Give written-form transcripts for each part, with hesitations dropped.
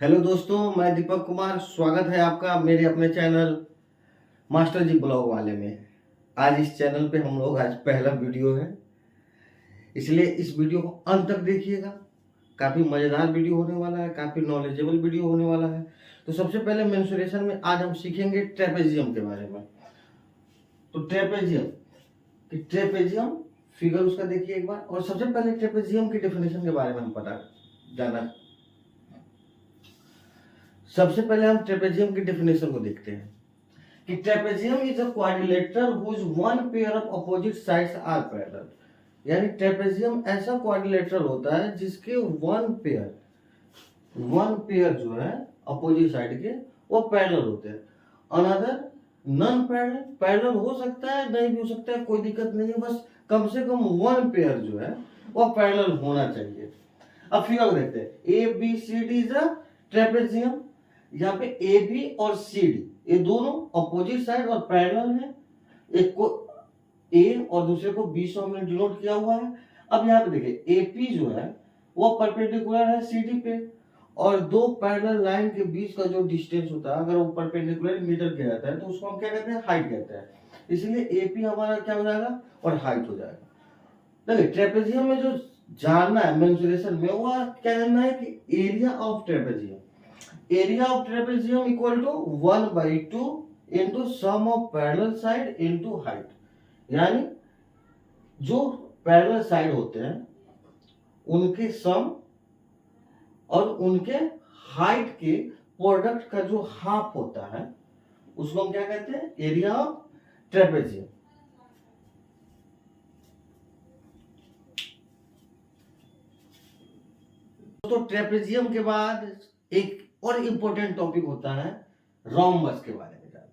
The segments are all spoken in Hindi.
हेलो दोस्तों, मैं दीपक कुमार। स्वागत है आपका मेरे अपने चैनल मास्टर जी ब्लॉग वाले में। आज इस चैनल पे हम लोग आज पहला वीडियो है, इसलिए इस वीडियो को अंत तक देखिएगा। काफ़ी मज़ेदार वीडियो होने वाला है, काफ़ी नॉलेजेबल वीडियो होने वाला है। तो सबसे पहले मेंसुरेशन में आज हम सीखेंगे ट्रेपेजियम के बारे में। तो ट्रेपेजियम फिगर उसका देखिए एक बार। और सबसे पहले ट्रेपेजियम की डेफिनेशन के बारे में हम पता जाना। सबसे पहले हम ट्रेपेजियम की डेफिनेशन को देखते हैं कि trapezium is a quadrilateral whose one pair of opposite sides are parallel. यानी ट्रेपेजियम ऐसा क्वाड्रिलेटरल होता है जिसके वन पेयर जो है अपोजिट साइड के वो पैरेलल होते हैं। अनदर नॉन पैरेलल, पैरेलल हो सकता है नहीं भी हो सकता है, कोई दिक्कत नहीं है, बस कम से कम वन पेयर जो है वो पैरेलल होना चाहिए। अब फिगर देखते हैं। A B C D is a trapezium. यहाँ पे ए बी और सी डी ये दोनों अपोजिट साइड और पैरेलल है। एक को ए और दूसरे को बी से हमने डिनोट किया हुआ है। अब यहाँ पे देखिए एपी जो है वो परपेंडिकुलर है सीडी पे, और दो पैरेलल लाइन के बीच का जो डिस्टेंस होता है अगर वो परपेंडिकुलर मीटर किया जाता है तो उसको हम क्या कहते हैं, हाइट कहते हैं। इसलिए एपी हमारा क्या हो जाएगा और हाइट हो जाएगा। देखिए ट्रेपेजियम में जो जानना है मेंसुरेशन में वो क्या जानना है कि area of trapezium equal to 1/2 into sum of parallel side into height. यानी जो पैरेलल साइड होते हैं उनके सम और उनके हाइट के प्रोडक्ट का जो हाफ होता है उसको हम क्या कहते हैं, एरिया ऑफ ट्रेपेजियम। तो ट्रेपेजियम के बाद एक और इंपॉर्टेंट टॉपिक होता है रोम्बस के बारे में जानना।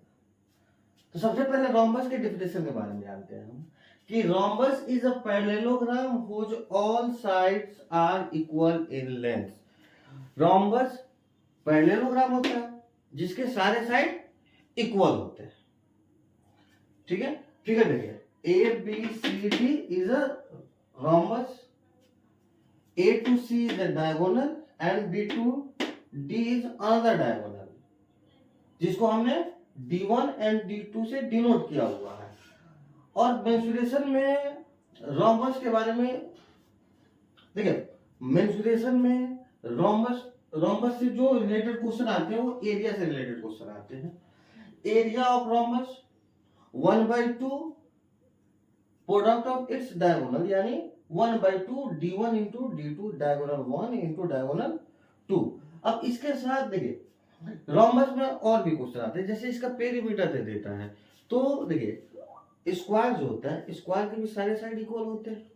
तो सबसे पहले रोम्बस के डेफिनेशन के बारे में जानते हैं हम कि rhombus is a parallelogram whose all sides are equal in length. Rhombus parallelogram होता है जिसके सारे साइड इक्वल होते हैं। ठीक है, फिगर देखिए A B C D is a rhombus. A to C is a diagonal and B to D is another diagonal, जिसको हमने D1 and D2 से डिनोट किया हुआ है। और मेंसुरेशन में रोम्बस के बारे में देखिए, मेंसुरेशन में रोम्बस से जो रिलेटेड क्वेश्चन आते हैं वो एरिया से रिलेटेड क्वेश्चन आते हैं। Area of rhombus 1/2 product of its diagonal, यानी 1/2 d1 into d2 diagonal 1 into diagonal 2। अब इसके साथ देखिए रोम्बस में और भी क्वेश्चन आते हैं, जैसे इसका पेरीमीटर दे देता है। तो देखिए स्क्वायर जो होता है, स्क्वायर के भी सारे साइड इक्वल होते हैं,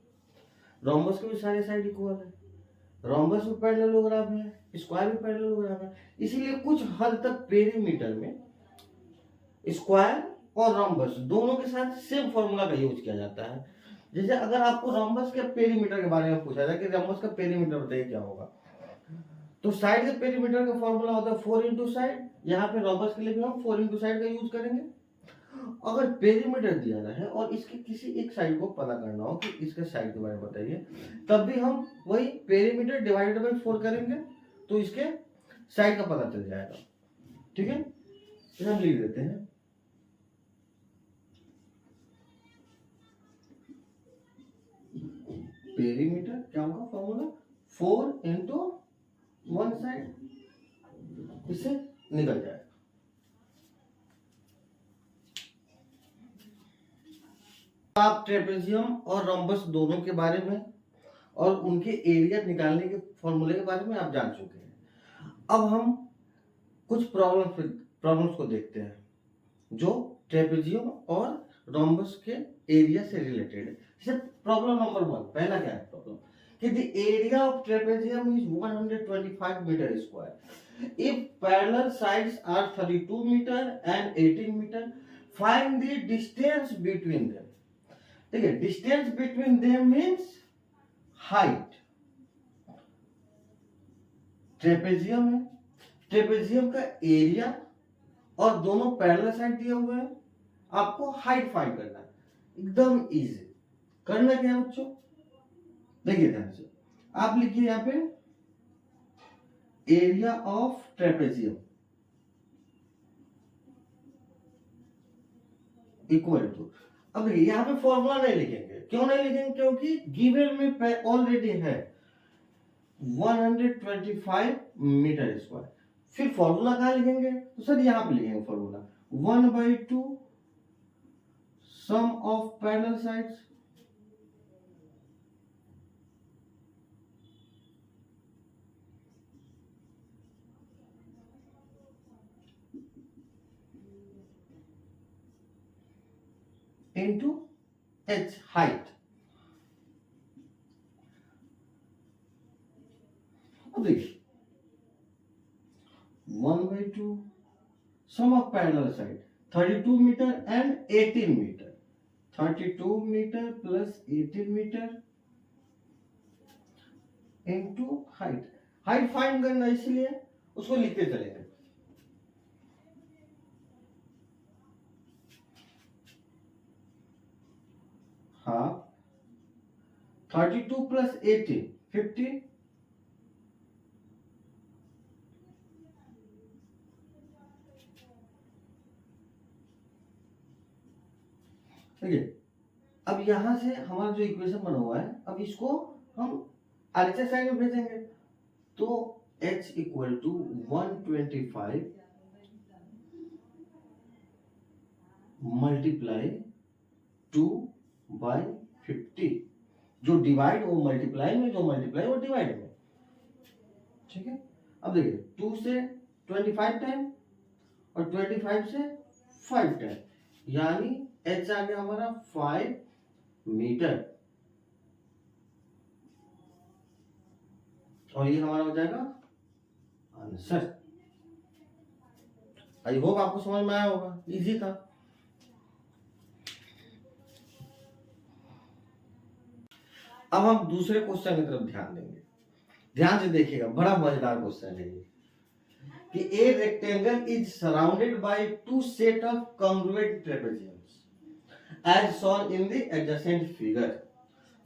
रोम्बस के भी सारे साइड इक्वल है। रोम्बस भी पैरेललोग्राम है, स्क्वायर भी पैरेललोग्राम है, इसीलिए कुछ हद तक पेरीमीटर में स्क्वायर और रोम्बस दोनों के साथ सेम फॉर्मूला का यूज किया जाता है। जैसे अगर आपको रोम्बस के पेरीमीटर के बारे में पूछा जाए कि रोम्बस का पेरीमीटर बताइए क्या होगा, तो साइड के पेरीमीटर का फॉर्मूला होता है 4 इंटू साइड। यहाँ पे रोम्बस के लिए भी हम 4 इंटू साइड का यूज करेंगे। अगर पेरीमीटर दिया है और इसके किसी एक साइड को पता करना हो कि इसके साइड के बारे में बताइए, तब भी हम वही पेरीमीटर डिवाइडेड बाई 4 करेंगे तो इसके साइड का पता चल जाएगा। ठीक है, इसे हम लिख देते हैं। पेरीमीटर क्या होगा फॉर्मूला 4 इंटू 1 साइड, इससे निकल जाएगा। आप ट्रेपेजियम और रोम्बस दोनों के बारे में और उनके एरिया निकालने के फॉर्मूले के बारे में आप जान चुके हैं। अब हम कुछ प्रॉब्लम्स को देखते हैं जो ट्रेपेजियम और रोम्बस के एरिया से रिलेटेड है। जैसे प्रॉब्लम नंबर 1, पहला क्या है प्रॉब्लम कि the area of trapezium is 125 metre square if parallel sides are 32 metre and 18 metre, find the distance between them. देखिए distance between them means height. Trapezium है, ट्रेपेजियम का एरिया और दोनों पैरेलल साइड दिए हुए हैं, आपको हाइट फाइंड करना है। एकदम इजी। करना क्या है बच्चों, देखिए ध्यान से, आप लिखिए यहाँ पे area of trapezium equal to, अब देखिए यहाँ पे फॉर्मूला नहीं लिखेंगे, क्यों नहीं लिखेंगे, क्योंकि गिवन में ऑलरेडी है 125 मीटर स्क्वायर। फिर फॉर्मूला कहाँ लिखेंगे, तो सर यहाँ पे लिखेंगे formula 1/2 sum of parallel sides into h height। अब देखिए 1/2 sum of parallel side 32 meter and 18 meter, 32 meter plus 18 meter into height। Height find करना इसलिए उसको लिखते चलेंगे। हाँ 32 plus 18 50, देखिए अब यहां से हमारा जो इक्वेशन बना हुआ है, अब इसको हम RHS साइड में भेजेंगे, तो h इक्वल टू 125 मल्टीप्लाई 2/50, जो डिवाइड वो मल्टीप्लाई में, जो मल्टीप्लाई वो डिवाइड में, ठीक है। अब देखिए 2 से 25 टाइम और 25 से 5 टाइम, यानी h आ गया हमारा 5 मीटर, और ये हमारा हो जाएगा आंसर। आई होप आपको समझ में आया होगा, इजी था। अब हम दूसरे क्वेश्चन की तरफ ध्यान देंगे, ध्यान से देखिएगा, बड़ा मजेदार क्वेश्चन है ये, कि a rectangle is surrounded by two set of congruent trapeziums as shown in the adjacent figure,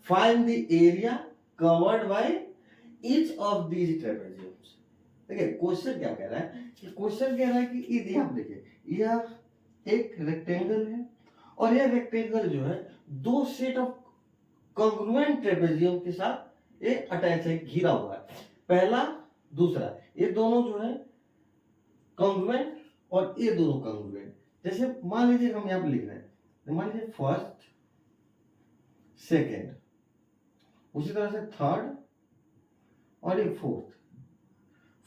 find the area covered by each of these trapeziums. देखिए क्वेश्चन क्या कह रहा है, कि क्वेश्चन कह रहा है कि ये आप देखिए, यह एक रेक्टेंगल है और यह रेक्टेंगल जो है दो सेट ऑफ कॉन्ग्रुएंट ट्रेपेजियम के साथ ये अटैच है, घिरा हुआ है, पहला दूसरा, ये दोनों जो है कॉन्ग्रुएंट और ये दोनों कॉन्ग्रुएंट। जैसे मान लीजिए हम यहाँ पे लिख रहे हैं, मान लीजिए फर्स्ट सेकेंड, उसी तरह से थर्ड और ये फोर्थ,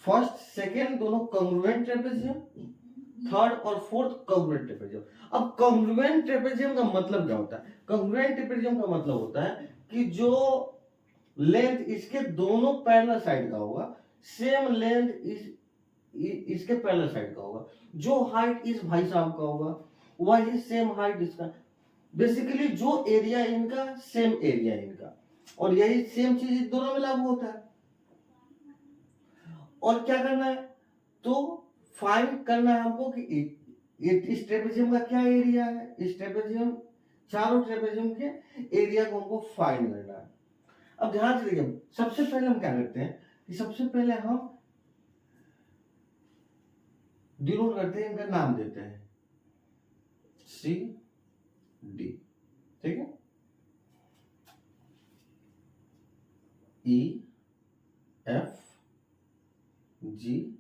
फर्स्ट सेकेंड दोनों कॉन्ग्रुएंट ट्रेपेजियम, थर्ड और फोर्थ कॉन्ग्रुएंट ट्रेपेजियम। अब कॉन्ग्रुएंट ट्रेपेजियम का मतलब क्या होता है, कॉन्ग्रुएंट ट्रेपेजियम का मतलब होता है कि जो लेंथ इसके दोनों पैरेलल साइड का होगा, सेम लेंथ इसके पैरेलल साइड का होगा, जो हाइट इस भाई साहब का होगा वही सेम हाइट इसका, बेसिकली जो एरिया इनका सेम एरिया इनका, और यही सेम चीज इस दोनों में लागू होता है। और क्या करना है, तो फाइंड करना है हमको कि इस ट्रेपेजियम का क्या एरिया है, इस ट्रेपेजियम, चारों ट्रेपेजियम के एरिया को हमको फाइंड करना है। अब ध्यान से देखिए, सबसे पहले हम क्या करते हैं कि सबसे पहले हम डिनोट करते हैं, इनका नाम देते हैं सी डी, ठीक है, ई एफ जी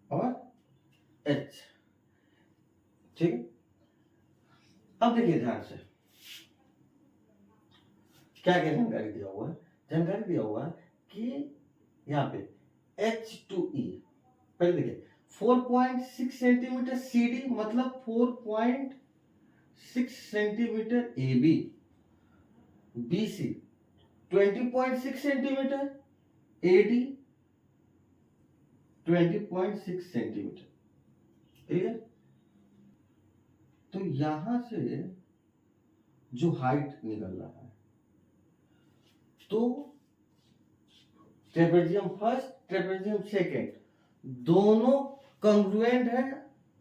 और एच, ठीक। अब देखिए ध्यान से क्या क्या जानकारी दिया हुआ है, जानकारी दिया हुआ है कि यहाँ पे H2E, पहले देखिए 4.6 सेंटीमीटर CD मतलब 4.6 centimetre AB, BC 20.6 centimetre, AD 20.6 centimetre, clear. तो यहां से जो हाइट निकल रहा है, तो ट्रेपेजियम फर्स्ट ट्रेपेजियम सेकेंड दोनों कॉन्ग्रुएंट है,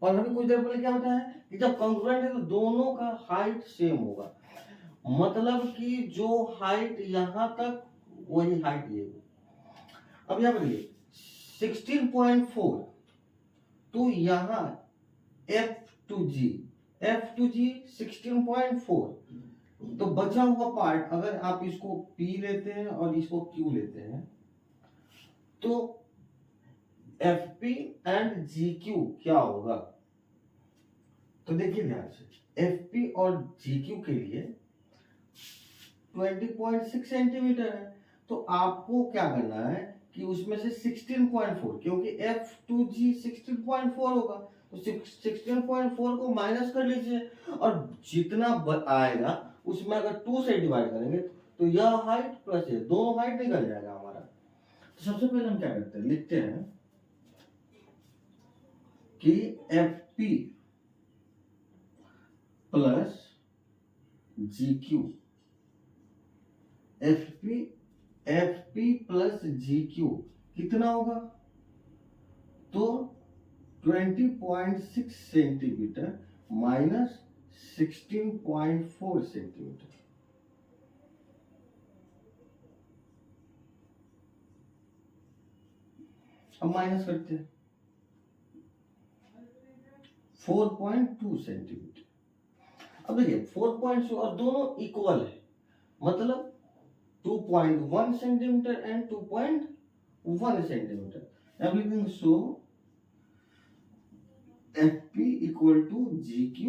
और हमें कुछ देर पहले क्या बताया कि जब कॉन्ग्रुएंट है तो दोनों का हाइट सेम होगा, मतलब कि जो हाइट यहां तक वही हाइट ये। अब यहां पर 16.4, तो यहाँ F2G 16.4, तो बचा हुआ पार्ट अगर आप इसको P लेते हैं और इसको Q लेते हैं तो FP एंड GQ क्या होगा? तो देखिए ध्यान से, FP और GQ के लिए 20.6 सेंटीमीटर है, तो आपको क्या करना है कि उसमें से 16.4, क्योंकि F2G 16.4 होगा, तो 16.4 को माइनस कर लीजिए और जितना आएगा उसमें अगर 2 से डिवाइड करेंगे तो यह हाइट प्लस ये दोनों हाइट निकल जाएगा हमारा। तो सबसे पहले हम क्या करते हैं, लिखते हैं कि FP plus GQ, FP plus GQ कितना होगा? तो 20.6 सेंटीमीटर माइनस 16.4 सेंटीमीटर। अब माइनस करते हैं 4.2 सेंटीमीटर। अब देखिए 4.2 और दोनों इक्वल है, मतलब 2.1 centimetre and 2.1 centimetre. Everything so FP equal to GQ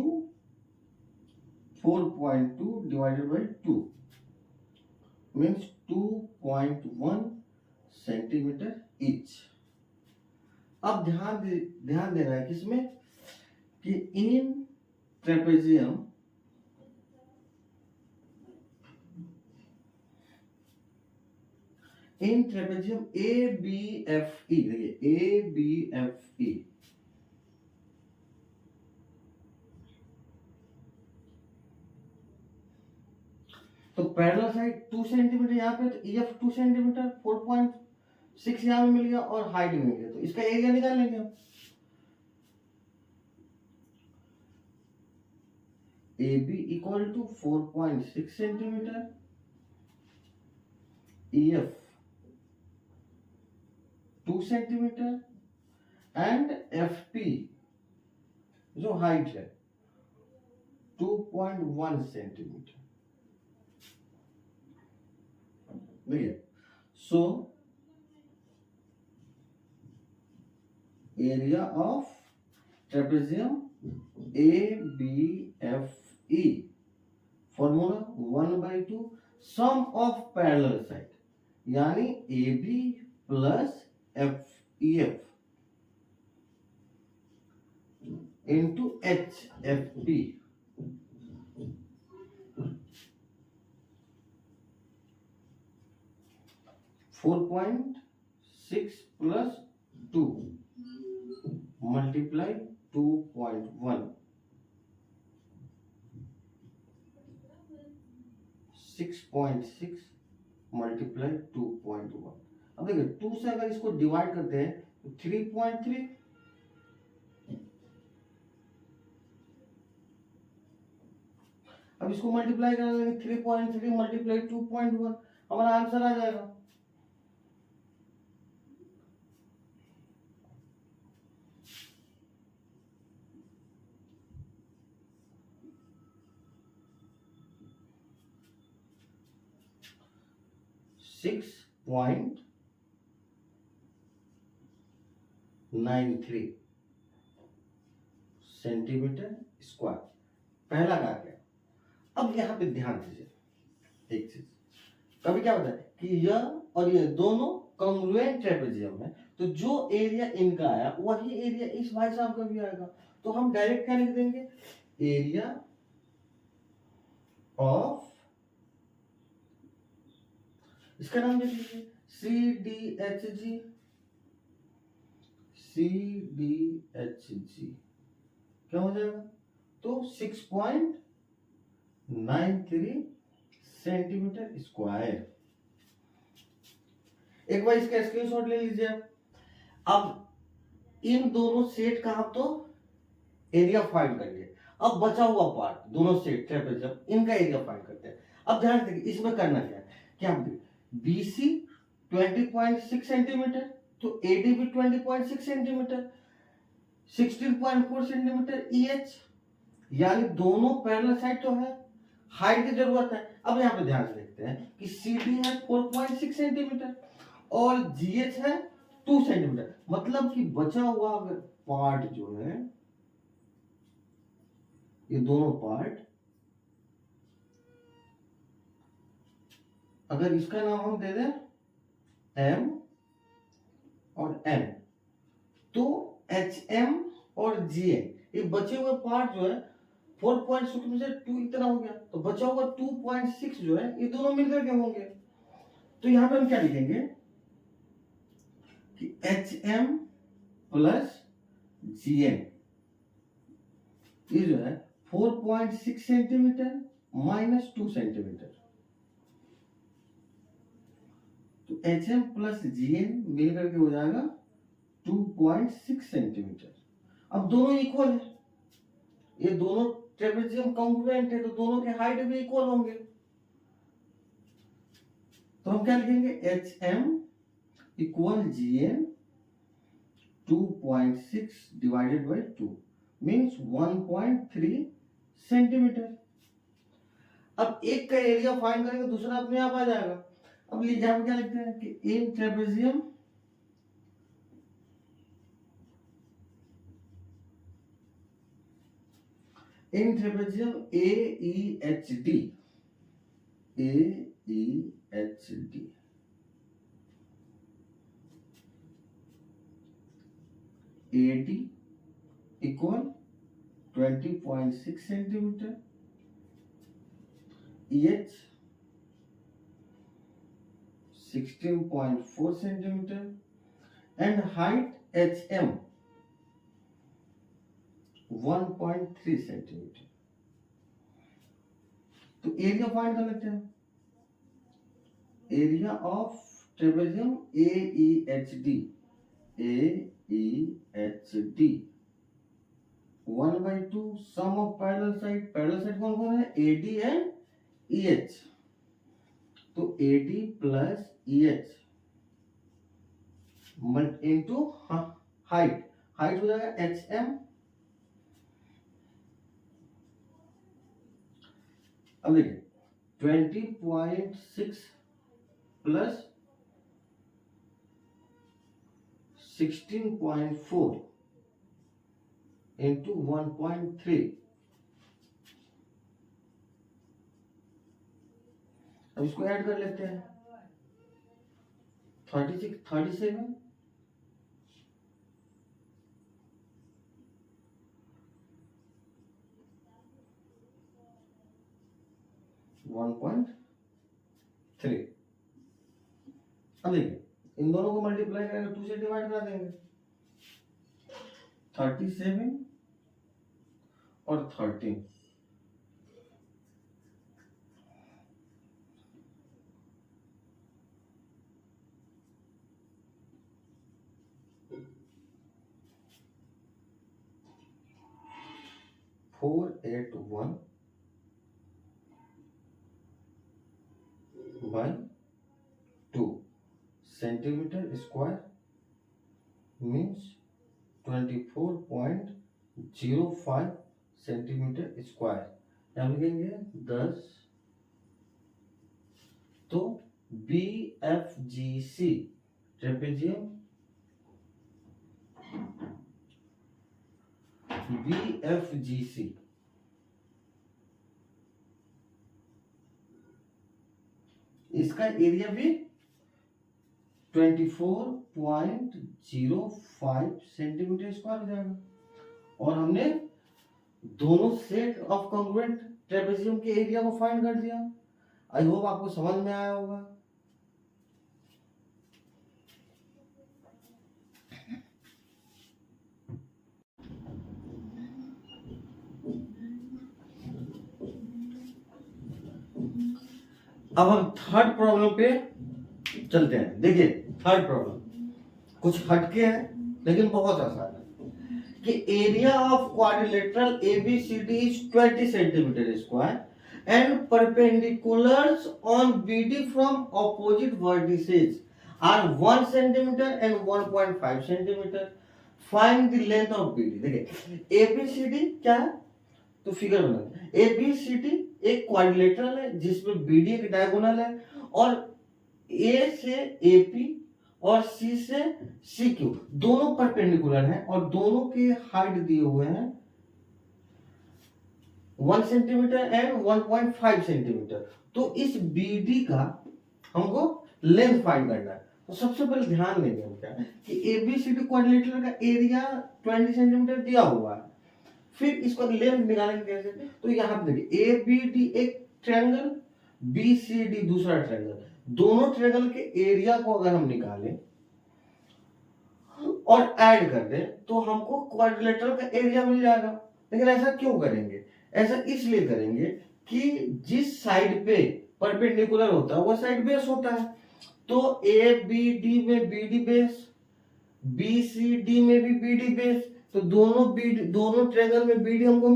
4.2 divided by 2 means 2.1 centimetre each. अब ध्यान देना है किसमें कि इन ट्रेपेजियम ABFE, देखिए ABFE तो पैरेलल साइड 2 सेंटीमीटर यहाँ पे, तो EF 2 सेंटीमीटर 4.6 यहाँ में मिल गया और हाइट मिल गया, तो इसका एरिया निकाल लेंगे हम। AB equal to 4.6 centimetre, EF 2 centimetre and FP जो हाइट है 2.1 सेंटीमीटर। देखिए, so area of trapezium ABFE formula 1/2 sum of parallel side, यानी AB plus EF into HFP। Four 4.6 plus 2 multiply 2.1 6.6 multiply 2.1। अब देखिए 2 से अगर इसको डिवाइड करते हैं तो 3.3, अब इसको मल्टीप्लाई कर लेंगे 3.3 मल्टीप्लाई 2.1, हमारा आंसर आ जाएगा। सिक्स 0.93 सेंटीमीटर स्क्वायर पहला का गया। अब यहां पे ध्यान दीजिए एक चीज, कभी क्या होता है कि यह और यह दोनों कॉन्ग्रुएंट ट्रेपेजियम है, तो जो एरिया इनका आया वही एरिया इस भाई साहब का भी आएगा, तो हम डायरेक्ट क्या लिख देंगे, एरिया ऑफ, इसका नाम लिख लीजिए CDHG क्या हो जाएगा, तो 6.93 सेंटीमीटर स्क्वायर। एक बार इसका स्क्रीनशॉट ले लीजिए। अब इन दोनों सेट का आप तो एरिया फाइंड कर लिए, अब बचा हुआ पार्ट दोनों सेट ट्रेपेजियम इनका एरिया फाइंड करते हैं। अब ध्यान रखिए इसमें करना क्या है, क्या BC 20.6 सेंटीमीटर, तो एडी भी 20.6 सेंटीमीटर, 16.4 सेंटीमीटर EH, यानी दोनों पैरेलल साइड तो है, हाइट की जरूरत है। अब यहाँ पे ध्यान से देखते हैं कि CD है 4.6 सेंटीमीटर और GH है 2 सेंटीमीटर, मतलब कि बचा हुआ अगर पार्ट जो है, ये दोनों पार्ट, अगर इसका नाम हम दे दें M और N, तो HM और GN, ये बचे हुए पार्ट जो है 4.6 में से 2 इतना हो गया, तो बचा हुआ 2.6 जो है ये दोनों मिलकर के होंगे। तो यहां पे हम क्या लिखेंगे कि HM प्लस GN, ये जो है 4.6 सेंटीमीटर माइनस 2 सेंटीमीटर, तो HM प्लस GN मिलकर के हो जाएगा 2.6 सेंटीमीटर। अब दोनों इक्वल है, ये दोनों ट्रेपेजियम कॉन्ग्रुएंट है, तो दोनों के हाइट भी इक्वल होंगे। तो हम क्या लिखेंगे, HM equal GN 2.6 divided by 2 means 1.3 centimetre. अब एक का एरिया फाइंड करेंगे, दूसरा अपने आप आ जाएगा। अब यहां पे क्या लिखते हैं कि in trapezium AEHD, AD equal 20.6 centimetre, EH 16.4 centimetre and height HM 1.3 centimetre. तो एरिया फाइंड कर लेते हैं, area of trapezium AEHD 1/2 sum of parallel side, parallel side कौन कौन है, AD एंड EH, तो AD plus EH into height, height हो जाएगा HM, अब देखिए 20.6 प्लस 16.4 इंटू 1.3, अब इसको ऐड कर लेते हैं, 36 37 1.3। अब देखिए इन दोनों को मल्टीप्लाई करेंगे, 2 से डिवाइड कर देंगे, 37 और 13, four 481 by 2 centimetre square means 24.05 centimetre square, क्या लिखेंगे 10। तो BFGC ट्रेपेजियम BFGC इसका एरिया भी 24.05 सेंटीमीटर स्क्वायर हो जाएगा। और हमने दोनों सेट ऑफ कॉन्ग्रुएंट ट्रेपेजियम के एरिया को फाइंड कर दिया। आई होप आपको समझ में आया होगा। अब हम थर्ड प्रॉब्लम पे चलते हैं। देखिए थर्ड प्रॉब्लम कुछ हटके है लेकिन बहुत आसान है कि area of quadrilateral ABCD is 20 centimetre square and perpendiculars on BD from opposite vertices are 1 centimetre and 1.5 centimetre. Find the length of BD. देखिए एबीसीडी क्या है, तो फिगर बना, एबीसीडी एक क्वाड्रिलेटरल है जिसमें बीडी एक डायगोनल है, और ए से एपी और सी से सीक्यू दोनों परपेंडिकुलर हैं, और दोनों के हाइट दिए हुए हैं 1 सेंटीमीटर एंड 1.5 सेंटीमीटर। तो इस बीडी का हमको लेंथ फाइंड करना है। तो सबसे पहले ध्यान देंगे हम क्या कि एबीसीडी क्वाड्रिलेटरल का एरिया 20 सेंटीमीटर दिया हुआ है, फिर इसको लेंथ निकालेंगे कैसे, तो यहाँ पे देखिए एबीडी एक ट्रायंगल, बीसीडी दूसरा ट्रायंगल, दोनों ट्रायंगल के एरिया को अगर हम निकालें और ऐड कर दें तो हमको क्वाड्रिलेटरल का एरिया मिल जाएगा। लेकिन ऐसा क्यों करेंगे, ऐसा इसलिए करेंगे कि जिस साइड पे परपेंडिकुलर होता है वो साइड बेस होता है। तो ए बी डी में BD base, B C D में भी बीडी बेस, तो दोनों ट्रायंगल में बीडी हमको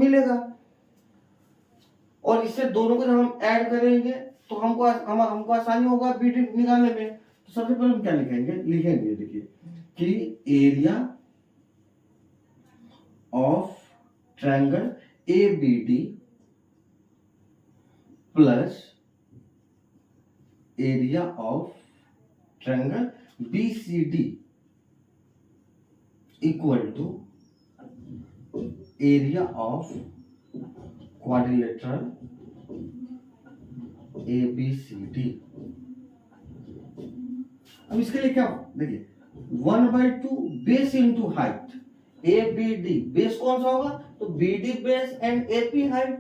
और इससे दोनों को जब हम ऐड करेंगे तो हमको आसानी होगा बीडी निकालने में। तो सबसे पहले हम क्या लिखेंगे देखिए कि area of triangle A B D plus area of triangle B C D equal to area of quadrilateral A B C D. अब इसके लिए क्या देखिए 1/2 base into height, A B D base कौन सा होगा, तो B D base and AP height,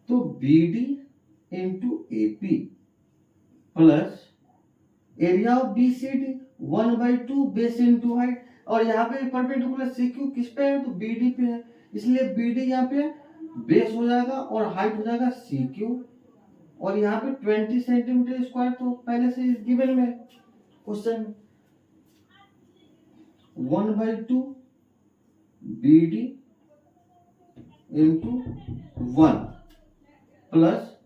तो B D into AP plus area of B C D 1/2 base into height, और यहाँ पे परपेंडिकुलर सीक्यू किस पे है, तो बीडी पे है, इसलिए बीडी यहाँ पे बेस हो जाएगा और हाइट हो जाएगा सीक्यू, और यहाँ पे 20 सेंटीमीटर स्क्वायर तो पहले से गिवन में question 1/2 BD into 1 plus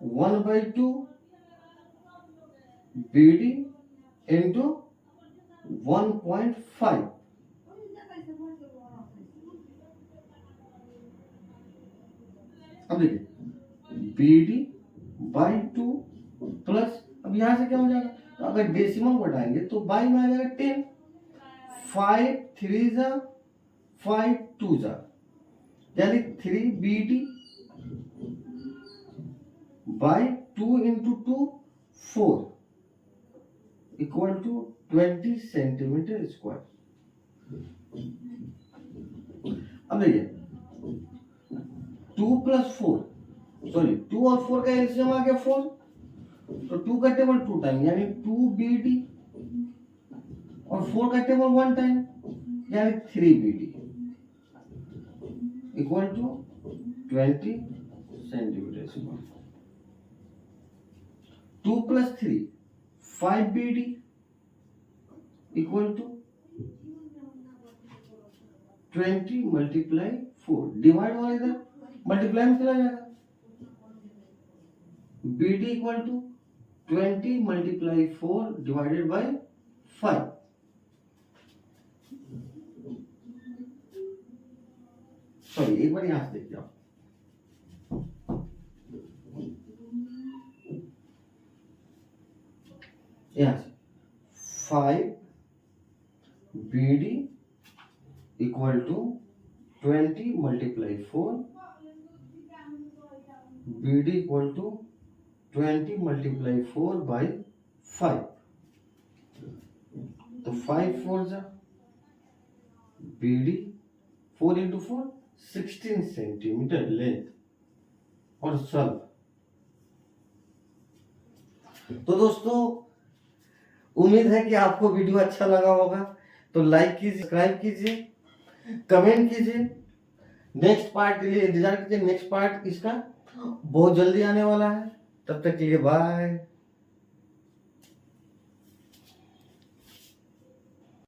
1/2 BD into 1.5। अब देखिए बीडी बाई 2 प्लस, अब यहां से क्या हो जाएगा, तो अगर डेसिमल बढ़ाएंगे तो बाई में आ जाएगा 10, 5 3 जा 5 2 जा, यानी 3 BD by 2 into 2 4 equal to 20 centimetre square. अब देखिए 2 प्लस 4 सॉरी 2 और 4 का एलसीएम आ गया 4, तो 2 का टेबल 2 टाइम यानी 2 बीडी, और 4 का टेबल 1 टाइम यानी 3 BD equal to 20 centimetre square. 2 plus 3 5 BD equal to 20 multiply 4, divide वाला इधर मल्टीप्लाई में चला जाएगा, BD equal to 20 multiply 4 divided by 5। Sorry एक बार यहां से देख जाओ, यहां से 5 BD equal to 20 multiply 4, BD equal to 20 multiply 4 by 5, तो 5 4 जा बीडी 4 इंटू 4 16 सेंटीमीटर लेंथ और सब। तो दोस्तों उम्मीद है कि आपको वीडियो अच्छा लगा होगा, तो लाइक कीजिए, सब्सक्राइब कीजिए, कमेंट कीजिए, नेक्स्ट पार्ट के लिए इंतजार कीजिए, नेक्स्ट पार्ट इसका बहुत जल्दी आने वाला है। तब तक के लिए बाय।